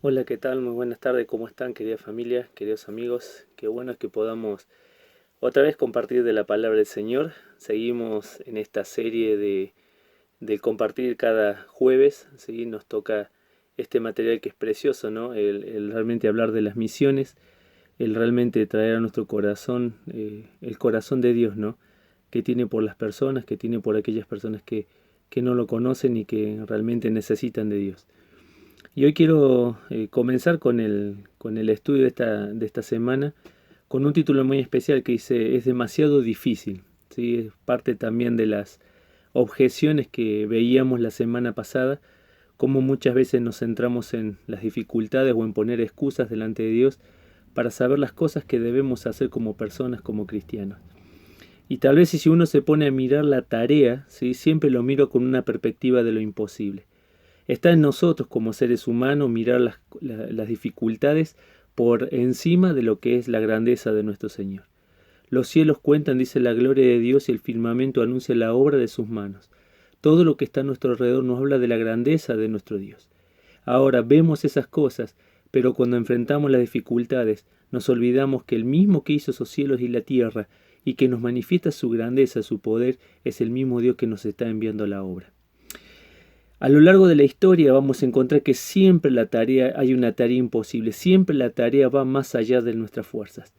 Hola, ¿qué tal? Muy buenas tardes, ¿cómo están, querida familia, queridos amigos? Qué bueno es que podamos otra vez compartir de la palabra del Señor. Seguimos en esta serie de compartir cada jueves, ¿sí? Nos toca este material que es precioso, ¿no? El realmente hablar de las misiones, el realmente traer a nuestro corazón el corazón de Dios, ¿no? Que tiene por las personas, que tiene por aquellas personas que no lo conocen y que realmente necesitan de Dios. Y hoy quiero comenzar con el estudio de esta semana con un título muy especial que dice es demasiado difícil. ¿Sí? Es parte también de las objeciones que veíamos la semana pasada, cómo muchas veces nos centramos en las dificultades o en poner excusas delante de Dios para saber las cosas que debemos hacer como personas, como cristianos. Y tal vez si uno se pone a mirar la tarea, ¿sí? Siempre lo miro con una perspectiva de lo imposible. Está en nosotros como seres humanos mirar las dificultades por encima de lo que es la grandeza de nuestro Señor. Los cielos cuentan, dice, la gloria de Dios y el firmamento anuncia la obra de sus manos. Todo lo que está a nuestro alrededor nos habla de la grandeza de nuestro Dios. Ahora vemos esas cosas, pero cuando enfrentamos las dificultades nos olvidamos que el mismo que hizo esos cielos y la tierra y que nos manifiesta su grandeza, su poder, es el mismo Dios que nos está enviando la obra. A lo largo de la historia vamos a encontrar que siempre hay una tarea imposible, siempre la tarea va más allá de nuestras fuerzas.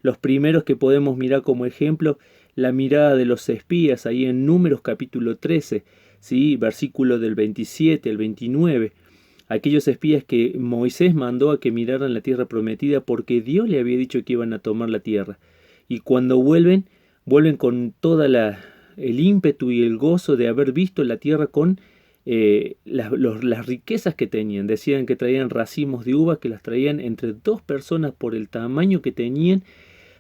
Los primeros que podemos mirar como ejemplo, la mirada de los espías ahí en Números capítulo 13, ¿sí? Versículo del 27 al 29. Aquellos espías que Moisés mandó a que miraran la tierra prometida porque Dios le había dicho que iban a tomar la tierra. Y cuando vuelven con el ímpetu y el gozo de haber visto la tierra con las riquezas que tenían. Decían que traían racimos de uva, que las traían entre dos personas por el tamaño que tenían,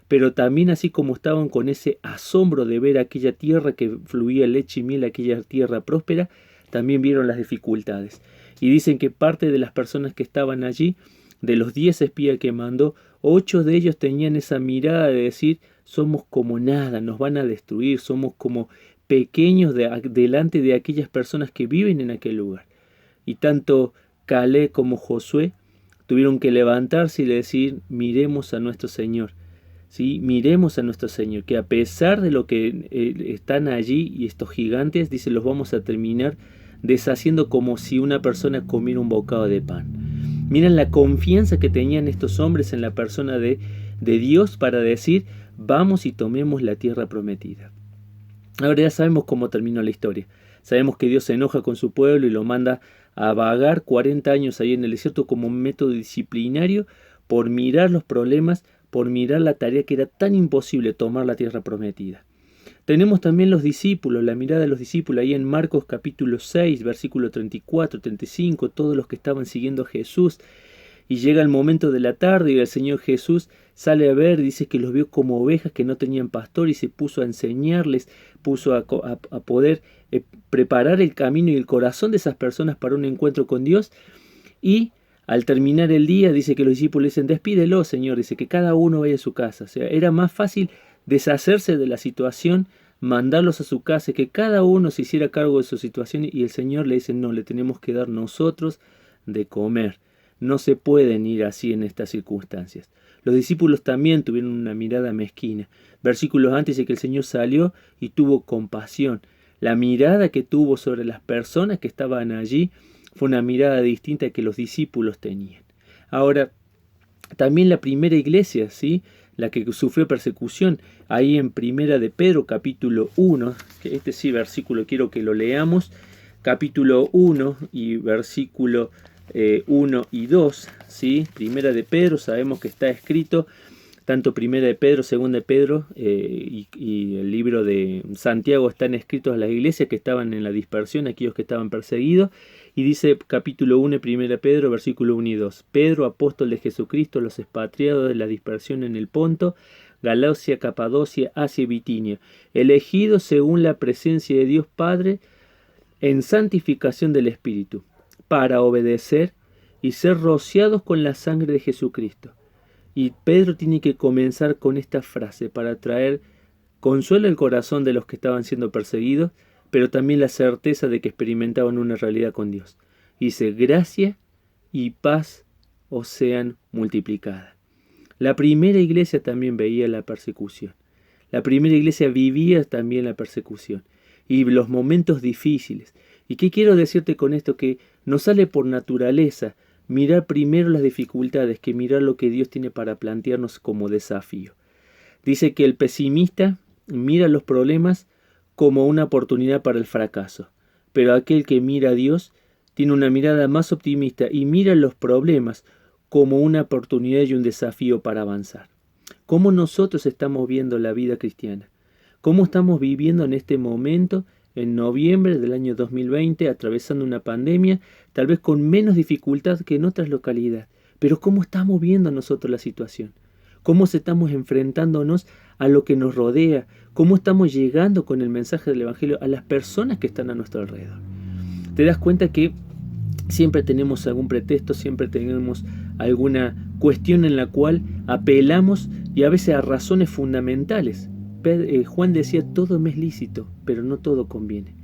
pero también así como estaban con ese asombro de ver aquella tierra que fluía leche y miel, aquella tierra próspera, también vieron las dificultades. Y dicen que parte de las personas que estaban allí, de los 10 espías que mandó, 8 de ellos tenían esa mirada de decir, somos como nada, nos van a destruir, somos como pequeños delante de aquellas personas que viven en aquel lugar. Y tanto Caleb como Josué tuvieron que levantarse y decir, miremos a nuestro Señor. ¿Sí? Miremos a nuestro Señor, que a pesar de lo que están allí y estos gigantes, dice, los vamos a terminar deshaciendo como si una persona comiera un bocado de pan. Miren la confianza que tenían estos hombres en la persona de Dios para decir, vamos y tomemos la tierra prometida. Ahora ya sabemos cómo terminó la historia. Sabemos que Dios se enoja con su pueblo y lo manda a vagar 40 años ahí en el desierto como un método disciplinario por mirar los problemas, por mirar la tarea que era tan imposible tomar la tierra prometida. Tenemos también los discípulos, la mirada de los discípulos ahí en Marcos capítulo 6, versículo 34, 35, todos los que estaban siguiendo a Jesús. Y llega el momento de la tarde y el Señor Jesús sale a ver, dice que los vio como ovejas que no tenían pastor y se puso a enseñarles, puso a poder preparar el camino y el corazón de esas personas para un encuentro con Dios. Y al terminar el día dice que los discípulos dicen, despídelo Señor, dice que cada uno vaya a su casa. O sea, era más fácil deshacerse de la situación, mandarlos a su casa, que cada uno se hiciera cargo de su situación y el Señor le dice, no, le tenemos que dar nosotros de comer. No se pueden ir así en estas circunstancias. Los discípulos también tuvieron una mirada mezquina. Versículos antes dice que el Señor salió y tuvo compasión. La mirada que tuvo sobre las personas que estaban allí fue una mirada distinta que los discípulos tenían. Ahora, también la primera iglesia, ¿sí? La que sufrió persecución, ahí en Primera de Pedro, capítulo 1, que este sí versículo quiero que lo leamos, capítulo 1 y versículo 1 y 2, ¿sí? Primera de Pedro, sabemos que está escrito, tanto Primera de Pedro, Segunda de Pedro y el libro de Santiago están escritos a las iglesias que estaban en la dispersión, aquellos que estaban perseguidos, y dice capítulo 1 de Primera de Pedro, versículo 1 y 2, Pedro, apóstol de Jesucristo, los expatriados de la dispersión en el Ponto, Galacia, Capadocia, Asia y Bitinia, elegidos según la presencia de Dios Padre en santificación del Espíritu, para obedecer y ser rociados con la sangre de Jesucristo. Y Pedro tiene que comenzar con esta frase para traer consuelo al corazón de los que estaban siendo perseguidos, pero también la certeza de que experimentaban una realidad con Dios. Dice, gracia y paz os sean multiplicadas. La primera iglesia también veía la persecución. La primera iglesia vivía también la persecución y los momentos difíciles. ¿Y qué quiero decirte con esto? Que nos sale por naturaleza mirar primero las dificultades que mirar lo que Dios tiene para plantearnos como desafío. Dice que el pesimista mira los problemas como una oportunidad para el fracaso, pero aquel que mira a Dios tiene una mirada más optimista y mira los problemas como una oportunidad y un desafío para avanzar. ¿Cómo nosotros estamos viendo la vida cristiana? ¿Cómo estamos viviendo en este momento, en noviembre del año 2020, atravesando una pandemia, tal vez con menos dificultad que en otras localidades? Pero ¿cómo estamos viendo nosotros la situación? ¿Cómo estamos enfrentándonos a lo que nos rodea? ¿Cómo estamos llegando con el mensaje del Evangelio a las personas que están a nuestro alrededor? Te das cuenta que siempre tenemos algún pretexto, siempre tenemos alguna cuestión en la cual apelamos y a veces a razones fundamentales. Juan decía, todo me es lícito, pero no todo conviene.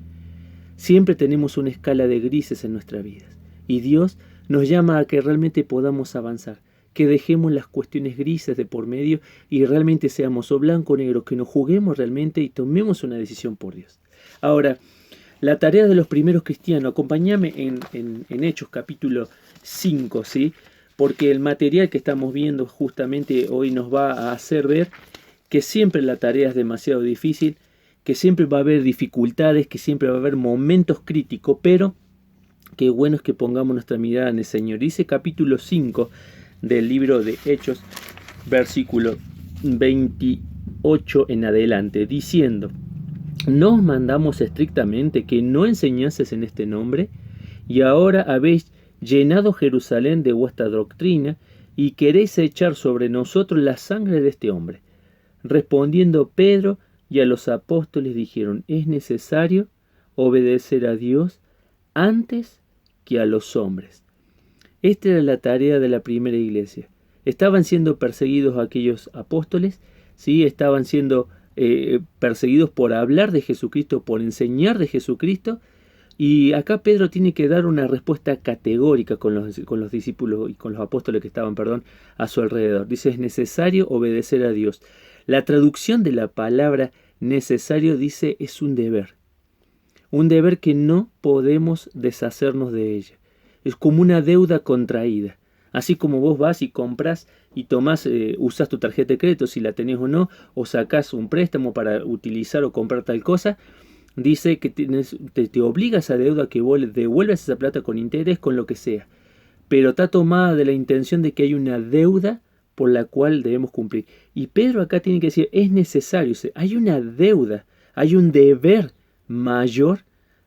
Siempre tenemos una escala de grises en nuestras vidas y Dios nos llama a que realmente podamos avanzar, que dejemos las cuestiones grises de por medio y realmente seamos o blanco o negro, que nos juguemos realmente y tomemos una decisión por Dios. Ahora, la tarea de los primeros cristianos, acompáñame en Hechos capítulo 5, ¿sí? Porque el material que estamos viendo justamente hoy nos va a hacer ver que siempre la tarea es demasiado difícil, que siempre va a haber dificultades, que siempre va a haber momentos críticos, pero qué bueno es que pongamos nuestra mirada en el Señor. Dice capítulo 5 del libro de Hechos, versículo 28 en adelante, diciendo: ¿no os mandamos estrictamente que no enseñases en este nombre? Y ahora habéis llenado Jerusalén de vuestra doctrina y queréis echar sobre nosotros la sangre de este hombre. Respondiendo Pedro y a los apóstoles dijeron: es necesario obedecer a Dios antes que a los hombres. Esta era la tarea de la primera iglesia. Estaban siendo perseguidos aquellos apóstoles, ¿sí? Estaban siendo perseguidos por hablar de Jesucristo, por enseñar de Jesucristo, y acá Pedro tiene que dar una respuesta categórica con los discípulos y con los apóstoles que estaban, a su alrededor. Dice, es necesario obedecer a Dios. La traducción de la palabra necesario dice es un deber que no podemos deshacernos de ella. Es como una deuda contraída. Así como vos vas y compras y tomás, usás tu tarjeta de crédito si la tenés o no, o sacás un préstamo para utilizar o comprar tal cosa, dice que te obliga esa deuda que vos devuelvas esa plata con interés, con lo que sea. Pero está tomada de la intención de que hay una deuda por la cual debemos cumplir. Y Pedro acá tiene que decir, es necesario, hay una deuda, hay un deber mayor,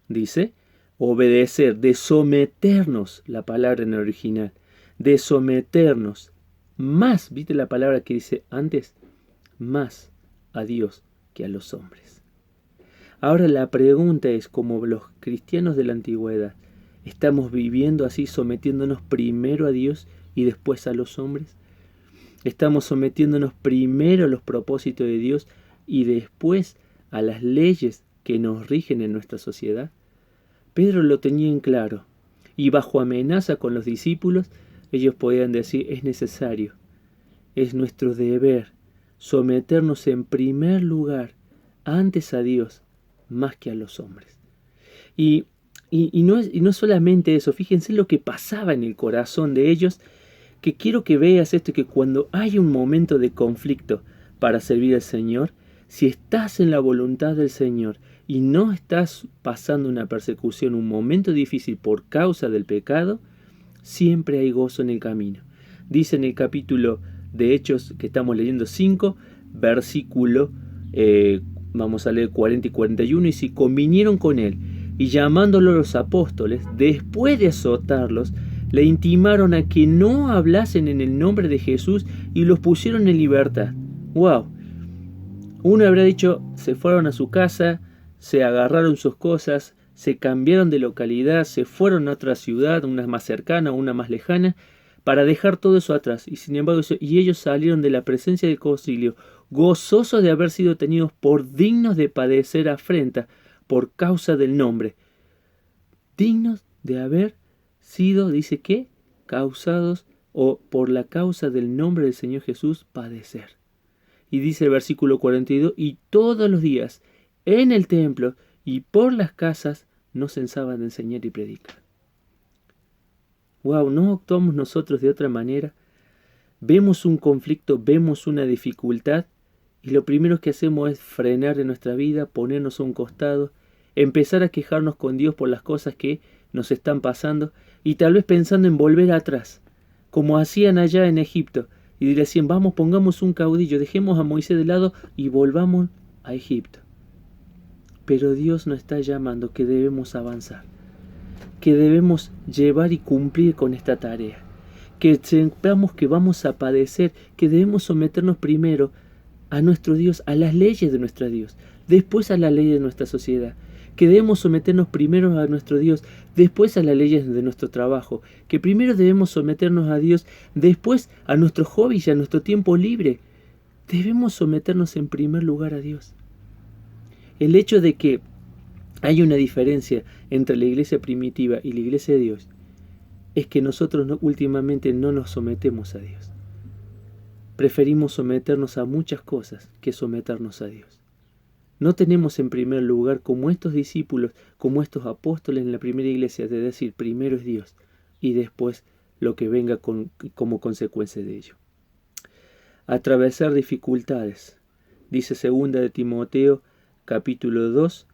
dice, obedecer, de someternos, la palabra en el original, de someternos más, ¿viste la palabra que dice antes? Más a Dios que a los hombres. Ahora la pregunta es, como los cristianos de la antigüedad, ¿estamos viviendo así, sometiéndonos primero a Dios y después a los hombres? ¿Estamos sometiéndonos primero a los propósitos de Dios y después a las leyes que nos rigen en nuestra sociedad? Pedro lo tenía en claro, y bajo amenaza con los discípulos, ellos podían decir, es necesario, es nuestro deber someternos en primer lugar antes a Dios más que a los hombres. Y no es solamente eso, fíjense lo que pasaba en el corazón de ellos, que quiero que veas esto, que cuando hay un momento de conflicto para servir al Señor, si estás en la voluntad del Señor y no estás pasando una persecución, un momento difícil por causa del pecado, siempre hay gozo en el camino. Dice en el capítulo de Hechos que estamos leyendo 5, versículo, vamos a leer 40 y 41, y si convinieron con él, y llamándolo los apóstoles, después de azotarlos, le intimaron a que no hablasen en el nombre de Jesús y los pusieron en libertad. ¡Wow! Uno habrá dicho, se fueron a su casa, se agarraron sus cosas, se cambiaron de localidad, se fueron a otra ciudad, una más cercana, una más lejana, para dejar todo eso atrás. Y sin embargo, y ellos salieron de la presencia del concilio, gozosos de haber sido tenidos por dignos de padecer afrenta por causa del nombre. Dignos de haber sido, dice que, causados o por la causa del nombre del Señor Jesús padecer. Y dice el versículo 42, y todos los días en el templo y por las casas no cesaban de enseñar y predicar. Wow, ¿no actuamos nosotros de otra manera? Vemos un conflicto, vemos una dificultad y lo primero que hacemos es frenar en nuestra vida, ponernos a un costado, empezar a quejarnos con Dios por las cosas que nos están pasando y tal vez pensando en volver atrás, como hacían allá en Egipto, y decían, vamos, pongamos un caudillo, dejemos a Moisés de lado y volvamos a Egipto. Pero Dios nos está llamando que debemos avanzar, que debemos llevar y cumplir con esta tarea, que sepamos que vamos a padecer, que debemos someternos primero a nuestro Dios, a las leyes de nuestro Dios, después a las leyes de nuestra sociedad, que debemos someternos primero a nuestro Dios, después a las leyes de nuestro trabajo, que primero debemos someternos a Dios, después a nuestros hobbies y a nuestro tiempo libre. Debemos someternos en primer lugar a Dios. El hecho de que hay una diferencia entre la iglesia primitiva y la iglesia de Dios es que nosotros últimamente no nos sometemos a Dios. Preferimos someternos a muchas cosas que someternos a Dios. No tenemos en primer lugar, como estos discípulos, como estos apóstoles en la primera iglesia, de decir primero es Dios y después lo que venga como consecuencia de ello. Atravesar dificultades. Dice 2 de Timoteo capítulo 2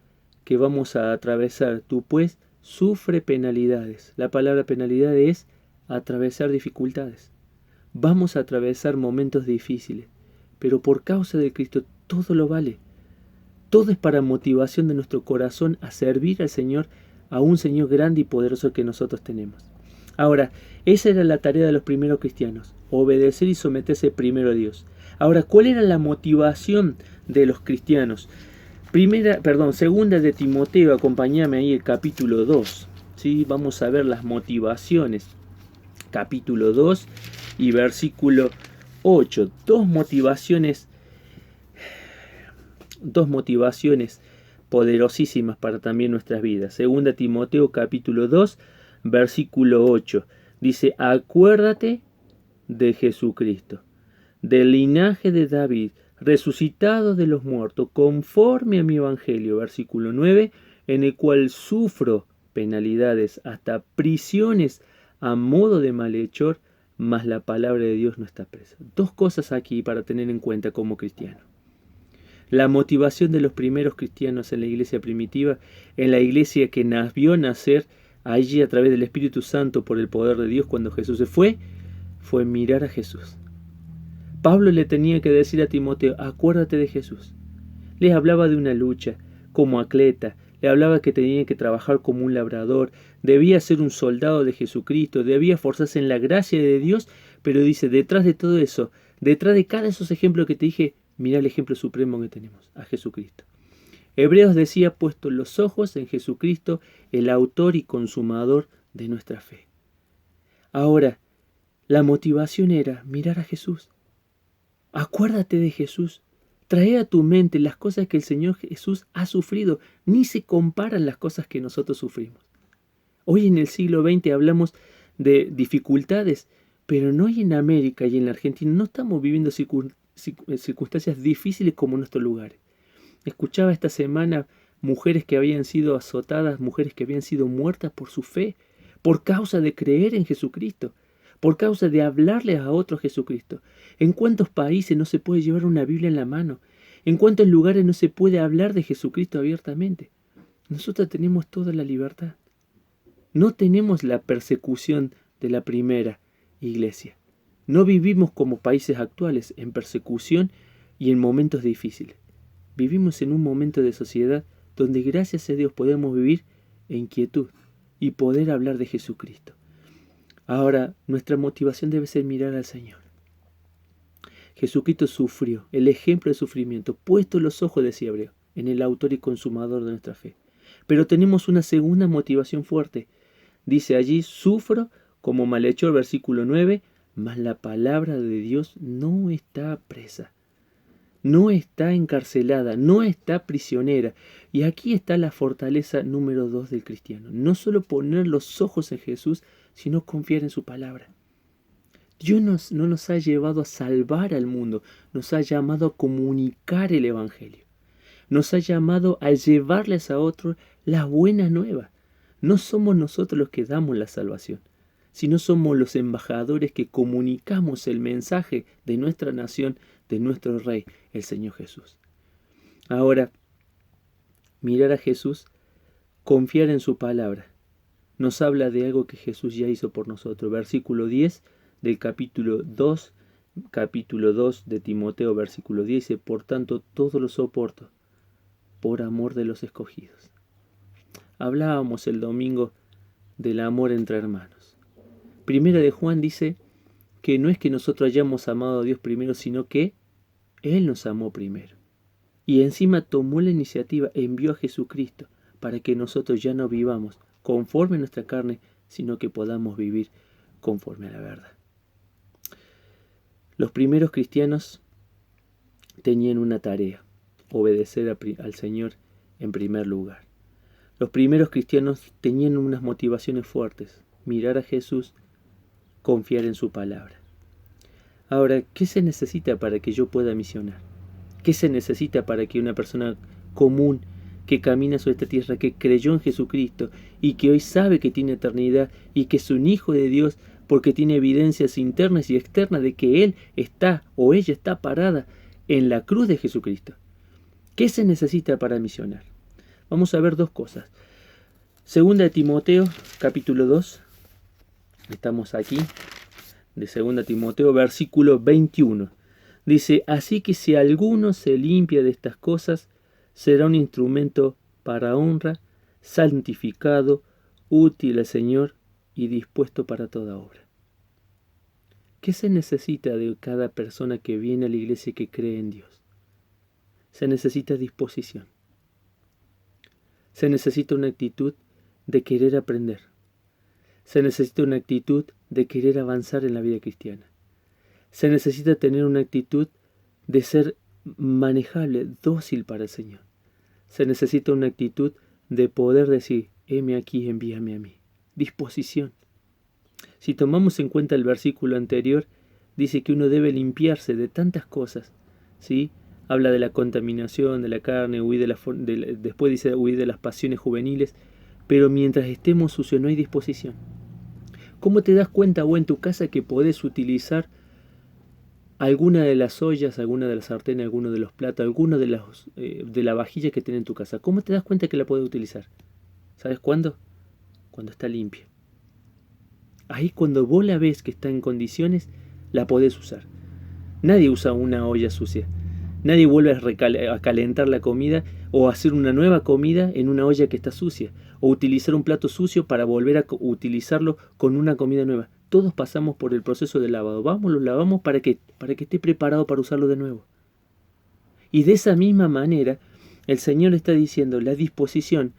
que vamos a atravesar. Tú pues sufre penalidades. La palabra penalidad es atravesar dificultades. Vamos a atravesar momentos difíciles, pero por causa de Cristo todo lo vale. Todo es para motivación de nuestro corazón a servir al Señor, a un Señor grande y poderoso que nosotros tenemos. Ahora, esa era la tarea de los primeros cristianos, obedecer y someterse primero a Dios. Ahora, ¿cuál era la motivación de los cristianos? Segunda de Timoteo, acompáñame ahí el capítulo 2. ¿Sí? Vamos a ver las motivaciones. Capítulo 2 y versículo 8. Dos motivaciones poderosísimas para también nuestras vidas. Segunda Timoteo capítulo 2, versículo 8. Dice, acuérdate de Jesucristo, del linaje de David, resucitado de los muertos, conforme a mi evangelio. Versículo 9, en el cual sufro penalidades, hasta prisiones a modo de malhechor, mas la palabra de Dios no está presa. Dos cosas aquí para tener en cuenta como cristiano. La motivación de los primeros cristianos en la iglesia primitiva, en la iglesia que vio nacer allí a través del Espíritu Santo por el poder de Dios cuando Jesús se fue mirar a Jesús. Pablo le tenía que decir a Timoteo, acuérdate de Jesús. Les hablaba de una lucha como atleta, le hablaba que tenía que trabajar como un labrador, debía ser un soldado de Jesucristo, debía esforzarse en la gracia de Dios, pero dice, detrás de todo eso, detrás de cada de esos ejemplos que te dije, mira el ejemplo supremo que tenemos, a Jesucristo. Hebreos decía, puesto los ojos en Jesucristo, el autor y consumador de nuestra fe. Ahora, la motivación era mirar a Jesús. Acuérdate de Jesús. Trae a tu mente las cosas que el Señor Jesús ha sufrido. Ni se comparan las cosas que nosotros sufrimos. Hoy en el siglo XX hablamos de dificultades, pero no hoy en América y en la Argentina no estamos viviendo circunstancias difíciles como en nuestros lugares. Escuchaba esta semana mujeres que habían sido azotadas, mujeres que habían sido muertas por su fe, por causa de creer en Jesucristo, por causa de hablarles a otros Jesucristo. ¿En cuántos países no se puede llevar una Biblia en la mano? ¿En cuántos lugares no se puede hablar de Jesucristo abiertamente? Nosotros tenemos toda la libertad. No tenemos la persecución de la primera iglesia. No vivimos como países actuales en persecución y en momentos difíciles. Vivimos en un momento de sociedad donde gracias a Dios podemos vivir en quietud y poder hablar de Jesucristo. Ahora, nuestra motivación debe ser mirar al Señor. Jesucristo sufrió, el ejemplo de sufrimiento, puesto los ojos, decía Hebreo, en el autor y consumador de nuestra fe. Pero tenemos una segunda motivación fuerte. Dice allí, sufro como malhechor, versículo 9, mas la palabra de Dios no está presa, no está encarcelada, no está prisionera. Y aquí está la fortaleza número 2 del cristiano. No solo poner los ojos en Jesús, sino confiar en su palabra. Dios no nos ha llevado a salvar al mundo, nos ha llamado a comunicar el Evangelio. Nos ha llamado a llevarles a otros la buena nueva. No somos nosotros los que damos la salvación, sino somos los embajadores que comunicamos el mensaje de nuestra nación, de nuestro Rey, el Señor Jesús. Ahora, mirar a Jesús, confiar en su palabra, nos habla de algo que Jesús ya hizo por nosotros. Versículo 10 del capítulo 2 de Timoteo, versículo 10, dice: por tanto, todo lo soporto por amor de los escogidos. Hablábamos el domingo del amor entre hermanos. Primera de Juan dice que no es que nosotros hayamos amado a Dios primero, sino que Él nos amó primero. Y encima tomó la iniciativa, envió a Jesucristo para que nosotros ya no vivamos conforme a nuestra carne, sino que podamos vivir conforme a la verdad. Los primeros cristianos tenían una tarea: obedecer al Señor en primer lugar. Los primeros cristianos tenían unas motivaciones fuertes: mirar a Jesús, confiar en su palabra. Ahora, ¿qué se necesita para que yo pueda misionar? ¿Qué se necesita para que una persona común que camina sobre esta tierra, que creyó en Jesucristo y que hoy sabe que tiene eternidad y que es un hijo de Dios porque tiene evidencias internas y externas de que él está o ella está parada en la cruz de Jesucristo? ¿Qué se necesita para misionar? Vamos a ver dos cosas. Segunda de Timoteo, capítulo 2. Estamos aquí, de Segunda de Timoteo, versículo 21. Dice: así que si alguno se limpia de estas cosas, será un instrumento para honra, santificado, útil al Señor y dispuesto para toda obra. ¿Qué se necesita de cada persona que viene a la iglesia y que cree en Dios? Se necesita disposición. Se necesita una actitud de querer aprender. Se necesita una actitud de querer avanzar en la vida cristiana. Se necesita tener una actitud de ser manejable, dócil para el Señor. Se necesita una actitud de poder decir: heme aquí, envíame a mí. Disposición. Si tomamos en cuenta el versículo anterior, dice que uno debe limpiarse de tantas cosas, ¿sí? Habla de la contaminación de la carne, después dice huir de las pasiones juveniles, pero mientras estemos sucios no hay disposición. ¿Cómo te das cuenta vos en tu casa que podés utilizar alguna de las ollas, alguna de las sartenes, alguno de los platos, alguna de la vajilla que tenés en tu casa? ¿Cómo te das cuenta que la podés utilizar? ¿Sabes cuándo? Cuando está limpia. Ahí, cuando vos la ves que está en condiciones, la podés usar. Nadie usa una olla sucia. Nadie vuelve a calentar la comida o a hacer una nueva comida en una olla que está sucia, o utilizar un plato sucio para volver a utilizarlo con una comida nueva. Todos pasamos por el proceso de lavado. Lo lavamos para que esté preparado para usarlo de nuevo. Y de esa misma manera, el Señor está diciendo: la disposición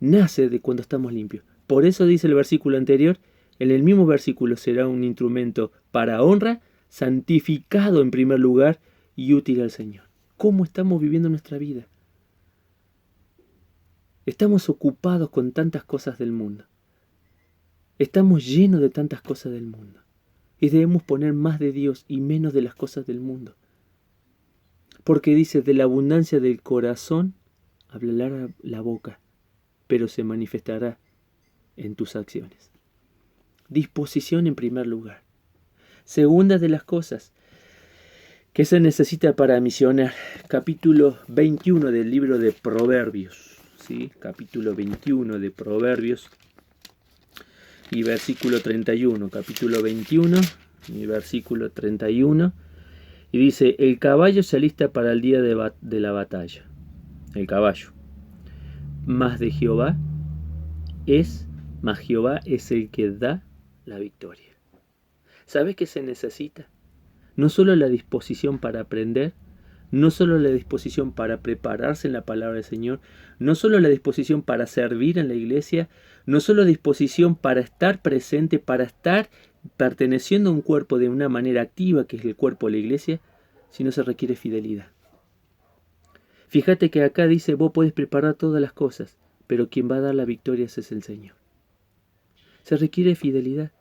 nace de cuando estamos limpios. Por eso dice el versículo anterior, en el mismo versículo: será un instrumento para honra, santificado en primer lugar y útil al Señor. ¿Cómo estamos viviendo nuestra vida? Estamos ocupados con tantas cosas del mundo. Estamos llenos de tantas cosas del mundo. Y debemos poner más de Dios y menos de las cosas del mundo. Porque dice: de la abundancia del corazón hablará la boca, pero se manifestará en tus acciones. Disposición en primer lugar. Segunda de las cosas que se necesita para misionar, capítulo 21 del libro de Proverbios, ¿sí? Capítulo 21 de Proverbios y versículo 31, capítulo 21 y versículo 31, y dice: el caballo se alista para el día de la batalla, el caballo, mas Jehová es el que da la victoria. ¿Sabes qué se necesita? No solo la disposición para aprender, no solo la disposición para prepararse en la palabra del Señor, no solo la disposición para servir en la iglesia, no solo disposición para estar presente, para estar perteneciendo a un cuerpo de una manera activa, que es el cuerpo de la iglesia, sino se requiere fidelidad. Fíjate que acá dice: vos podés preparar todas las cosas, pero quien va a dar la victoria es el Señor. Se requiere fidelidad.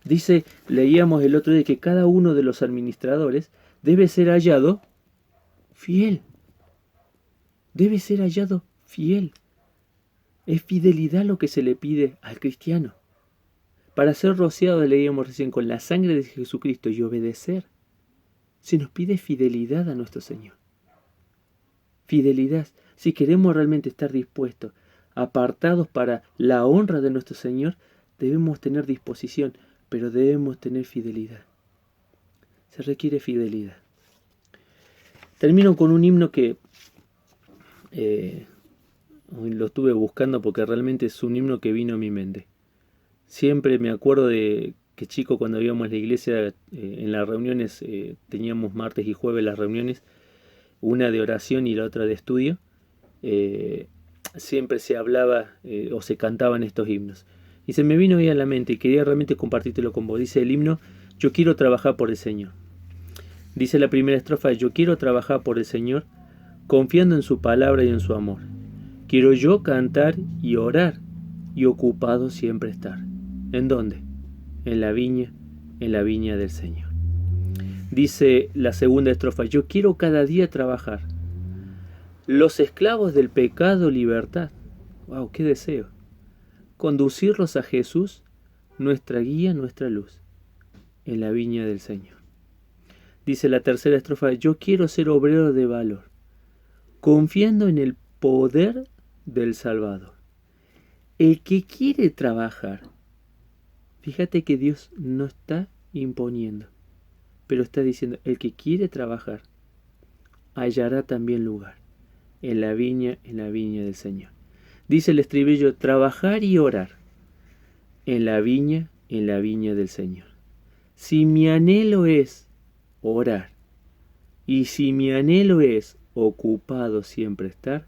Dice, leíamos el otro día que cada uno de los administradores debe ser hallado fiel. Debe ser hallado fiel. Es fidelidad lo que se le pide al cristiano. Para ser rociado, leíamos recién, con la sangre de Jesucristo y obedecer, se nos pide fidelidad a nuestro Señor. Fidelidad. Si queremos realmente estar dispuestos, apartados para la honra de nuestro Señor, debemos tener disposición, pero debemos tener fidelidad. Se requiere fidelidad. Termino con un himno que lo estuve buscando porque realmente es un himno que vino a mi mente. Siempre me acuerdo de que chico, cuando íbamos a la iglesia, en las reuniones, teníamos martes y jueves las reuniones, una de oración y la otra de estudio, siempre se hablaba o se cantaban estos himnos. Y se me vino ahí a la mente y quería realmente compartírtelo con vos. Dice el himno, yo quiero trabajar por el Señor. Dice la primera estrofa, yo quiero trabajar por el Señor, confiando en su palabra y en su amor. Quiero yo cantar y orar y ocupado siempre estar. ¿En dónde? En la viña del Señor. Dice la segunda estrofa, yo quiero cada día trabajar. Los esclavos del pecado, libertad. ¡Wow! ¡Qué deseo! Conducirlos a Jesús, nuestra guía, nuestra luz, en la viña del Señor. Dice la tercera estrofa, yo quiero ser obrero de valor, confiando en el poder del Salvador. El que quiere trabajar, fíjate que Dios no está imponiendo, pero está diciendo, el que quiere trabajar, hallará también lugar en la viña del Señor. Dice el estribillo, trabajar y orar en la viña del Señor. Si mi anhelo es orar, y si mi anhelo es ocupado siempre estar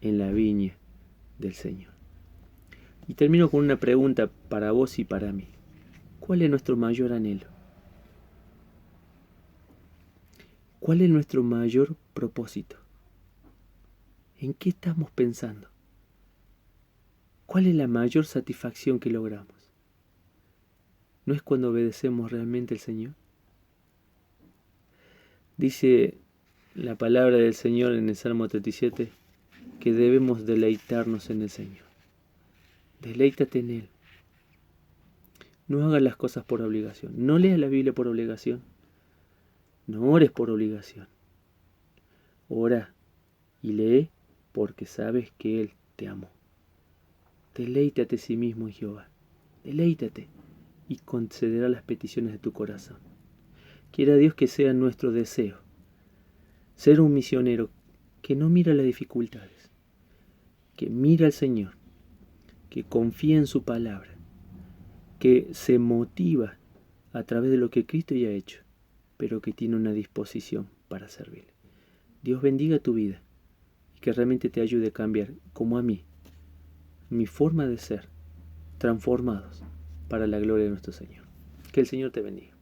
en la viña del Señor. Y termino con una pregunta para vos y para mí. ¿Cuál es nuestro mayor anhelo? ¿Cuál es nuestro mayor propósito? ¿En qué estamos pensando? ¿Cuál es la mayor satisfacción que logramos? ¿No es cuando obedecemos realmente al Señor? Dice la palabra del Señor en el Salmo 37 que debemos deleitarnos en el Señor. Deleítate en Él. No hagas las cosas por obligación. No leas la Biblia por obligación. No ores por obligación. Ora y lee porque sabes que Él te amó. Deleítate a sí mismo en Jehová. Deleítate y concederá las peticiones de tu corazón. Quiera Dios que sea nuestro deseo. Ser un misionero que no mira las dificultades, que mira al Señor, que confía en su palabra, que se motiva a través de lo que Cristo ya ha hecho, pero que tiene una disposición para servirle. Dios bendiga tu vida y que realmente te ayude a cambiar, como a mí, mi forma de ser, transformados para la gloria de nuestro Señor. Que el Señor te bendiga.